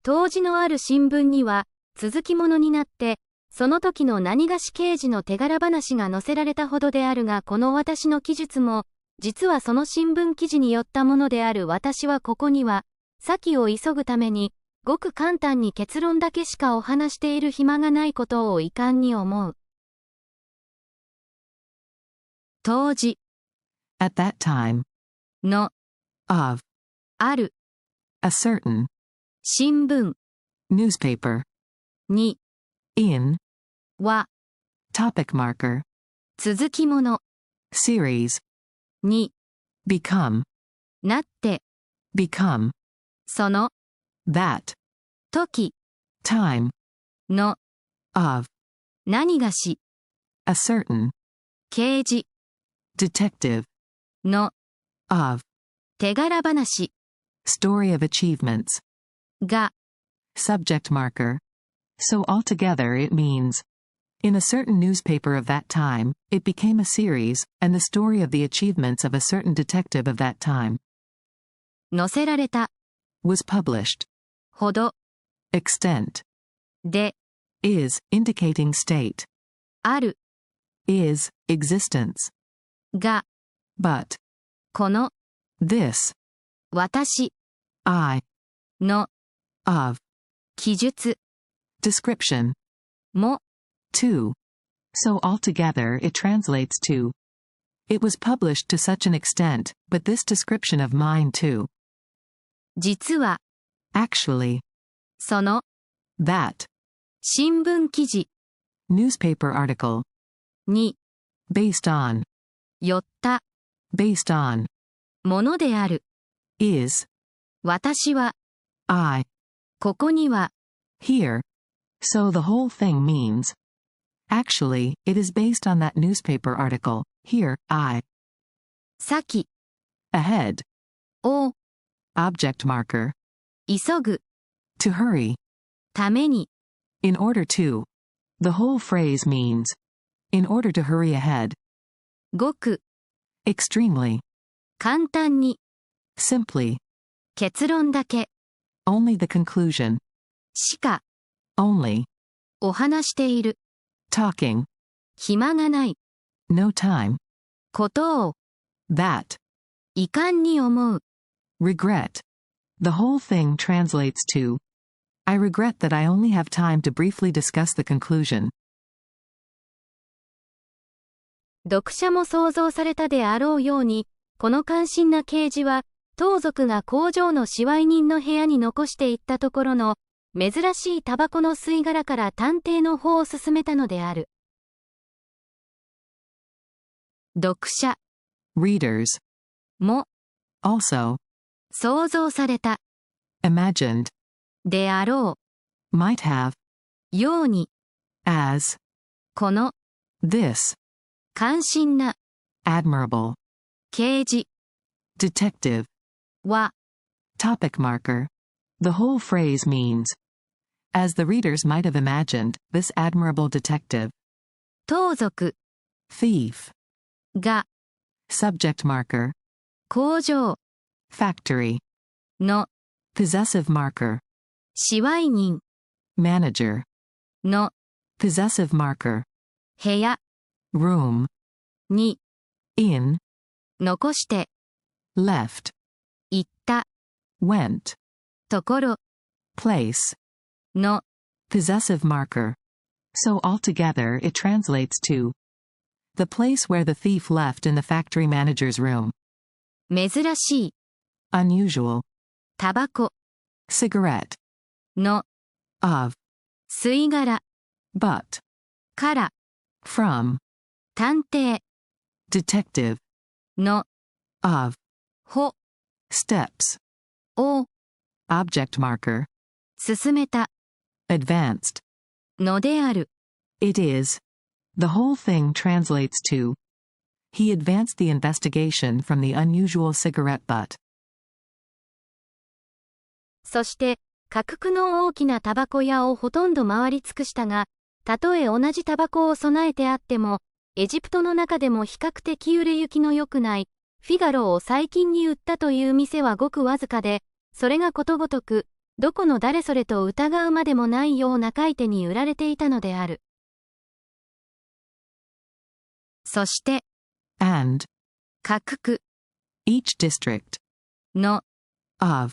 当時のある新聞には、続きものになって、その時の何がし刑事の手柄話が載せられたほどであるが、この私の記述も、実はその新聞記事によったものである。私はここには、先を急ぐために、ごく簡単に結論だけしかお話している暇がないことを遺憾に思う。当時 at that time の of ある a certain 新聞 newspaper に in は topic marker 続きもの series に become なって become その that 時 time の of 何がし a certain 刑事 detective の of 手柄話 story of achievements が subject marker. So altogether it means, in a certain newspaper of that time, it became a series, and the story of the achievements of a certain detective of that time 載せられた was published. ほど Extent で is indicating state. ある Is existence. が But この this 私 I の of 記述 description も too. So altogether it translates to, it was published to such an extent, but this description of mine too. 実は Actually, その that 新聞記事 newspaper article に based on よった based on ものである is 私は I ここには here. So the whole thing means, actually, it is based on that newspaper article. Here, I 先 ahead を object marker 急ぐ to hurry ために in order to. The whole phrase means, in order to hurry ahead. ごく Extremely 簡単に simply 結論だけ only the conclusion しか only お話している talking 暇がない no time ことを that 遺憾に思う regret. The whole thing translates to, I regret that I only have time to briefly discuss the conclusion. 読者も想像されたであろうように、この感心な啓示は、盗賊が工場の支配人の部屋に残していったところの、珍しいタバコの吸い殻から探偵の方を進めたのである。読者 Readers も also 想像された imagined であろ might have うように as この this 感心な admirable 啓示 detective は topic marker. The whole phrase means, as the readers might have imagined, this admirable detective 盗賊 thief が subject marker 工場 factory の possessive marker 支配人 manager の possessive marker 部屋 room に in 残してleft 行った went ところ place の possessive marker. So altogether it translates to, the place where the thief left in the factory manager's room. 珍しい Unusual タバコ cigarette の of 吸い殻 but から from 探偵 detective の of ほ steps を object marker 進めた advanced. のである。It is. The whole thing translates to, he advanced the investigation from the unusual cigarette butt. そして、価格の大きなタバコ屋をほとんど回り尽くしたが、たとえ同じタバコを備えてあっても、エジプトの中でも比較的売れ行きの良くない、フィガロを最近に売ったという店はごくわずかで、それがことごとく、どこの誰それと疑うまでもないような買い手に売られていたのである。そして、and, 各区 each district, の of,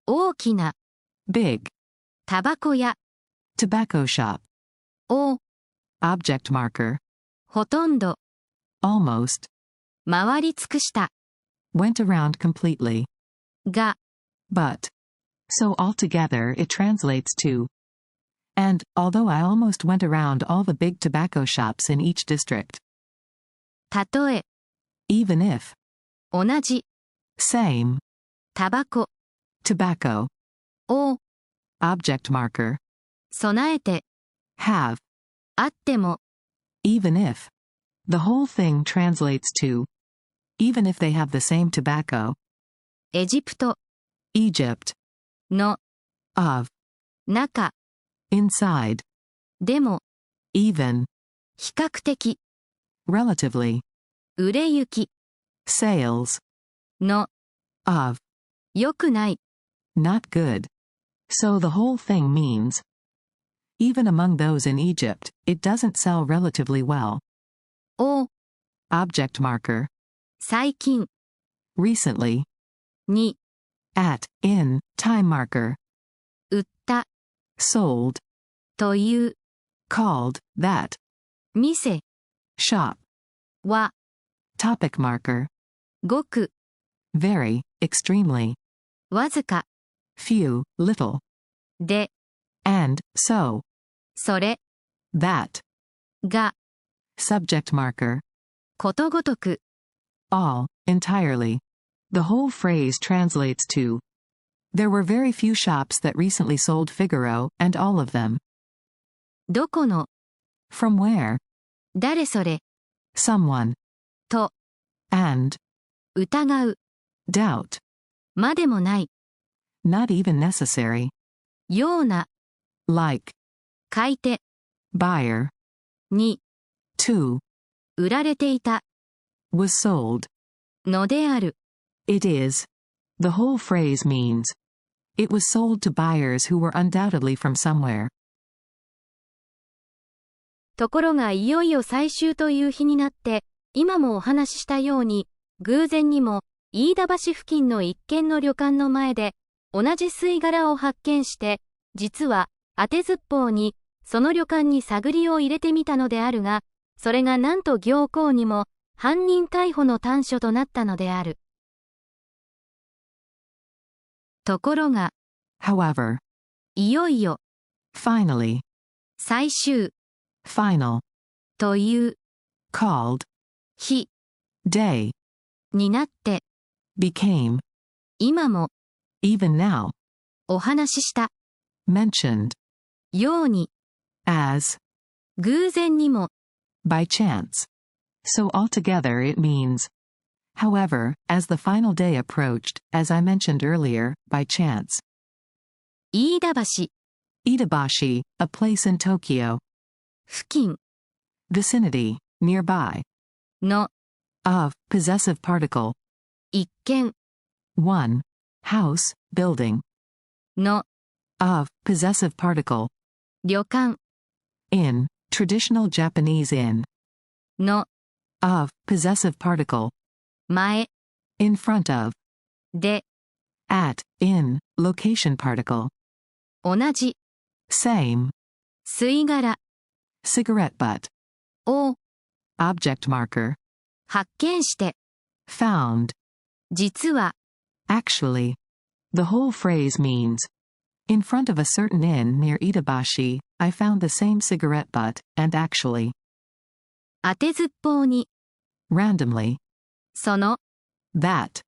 大きな big, タバコ屋 tobacco shop, を object marker, ほとんど almost, 回り尽くした went around completely, が but, so altogether it translates to, and, although I almost went around all the big tobacco shops in each district, たとえ even if, 同じ same, タバコ tobacco, を object marker, 備えて have, あっても even if, the whole thing translates to, even if they have the same tobacco, エジプト Egypt, の of, 中 inside, でも even, 比較的 relatively, 売れ行き sales, の of, 良くない not good. So the whole thing means, even among those in Egypt, it doesn't sell relatively well. を Object marker, 最近 recently, に at, in, time marker, 売った sold, という called, that, 店 shop, は topic marker, ごく very, extremely, わずか few, little, で and, so, それ that, が subject marker, ことごとく all, entirely. The whole phrase translates to, there were very few shops that recently sold Figaro, and all of them. どこの From where? 誰それ Someone. と And, 疑う doubt. までもない Not even necessary. ような Like, 買い手 buyer. に To, 売られていた was sold. のである。It is. The whole phrase means, it was sold to buyers who were undoubtedly from somewhere. ところがいよいよ最終という日になって、今もお話ししたように、偶然にも、飯田橋付近の一軒の旅館の前で、同じ吸い殻を発見して、実は、当てずっぽうに、その旅館に探りを入れてみたのであるが、それがなんと行幸にも、犯人逮捕の端緒となったのである。ところが、However, いよいよ、finally, 最終、final, という、called, 日、 day, になって、became, 今も、 even now, お話しした、 mentioned, ように、 as, 偶然にも、 by chance. So altogether it means, however, as the final day approached, as I mentioned earlier, by chance. 飯田橋、 Itabashi, a place in Tokyo. 付近、 Vicinity, nearby. の、 Of, possessive particle. 一軒、 1. House, building. の、 Of, possessive particle. 旅館、 In, traditional Japanese inn. の、 Of, possessive particle. 前、 In front of. で、 At, in, location particle. 同じ、 Same. 吸い殻、 Cigarette butt. を、 Object marker. 発見して、 Found. 実は、 Actually. The whole phrase means, in front of a certain inn near Itabashi, I found the same cigarette butt, and actually. 当てずっぽうに、 Randomly. その、 That.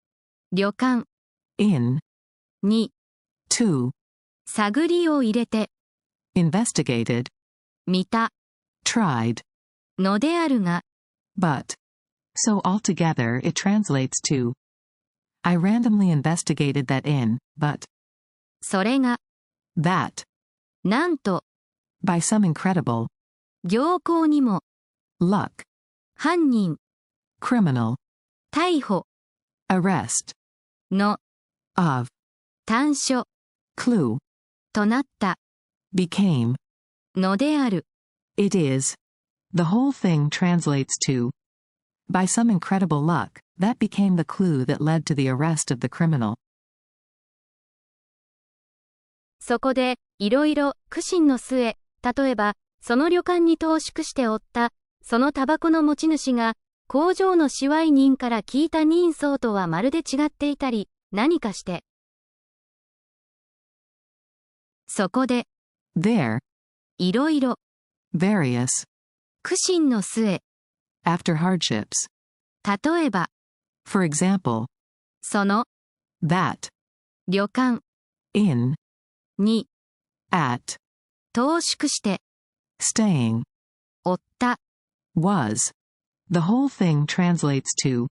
旅館、 In. に、 To. 探りを入れて、 Investigated. 見た、 Tried. のであるが、 But. So altogether it translates to, I randomly investigated that inn, but. それが、 That. なんと、 By some incredible. 行幸にも、 Luck. 犯人、 Criminal. 逮捕、 Arrest. の、 Of. 端緒、 Clue. となった became, のである。it is. The whole thing translates to. By some incredible luck, that became the clue that led to the arrest of the criminal. そこで、いろいろ、苦心の末、例えば、その旅館に投縮しておった、そのタバコの持ち主が、工場の支配人から聞いた人相とはまるで違っていたり、何かして。そこで、There, いろいろ、various, 苦心の末、 after hardships. 例えば、For example, その、that, 旅館 in, に、at, 投縮して、staying, おった、was. The whole thing translates to.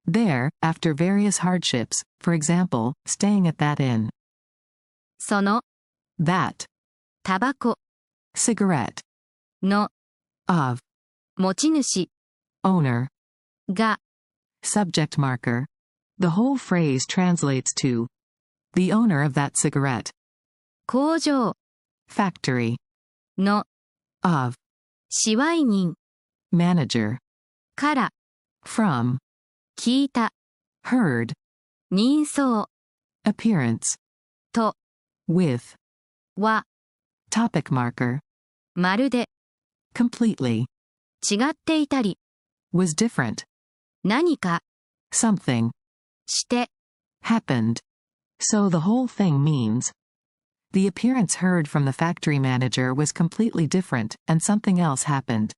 There, after various hardships, for example, staying at that inn. その、That, タバコ cigarette, の of, 持ち主 owner, が subject marker. The whole phrase translates to. The owner of that cigarette. 工場 Factory, の of, 支配人 manager, から from, 聞いた heard, 人相 appearance, と with, は topic marker, まるで completely, 違っていたり was different, 何か something, して happened. So the whole thing means. The appearance heard from the factory manager was completely different, and something else happened.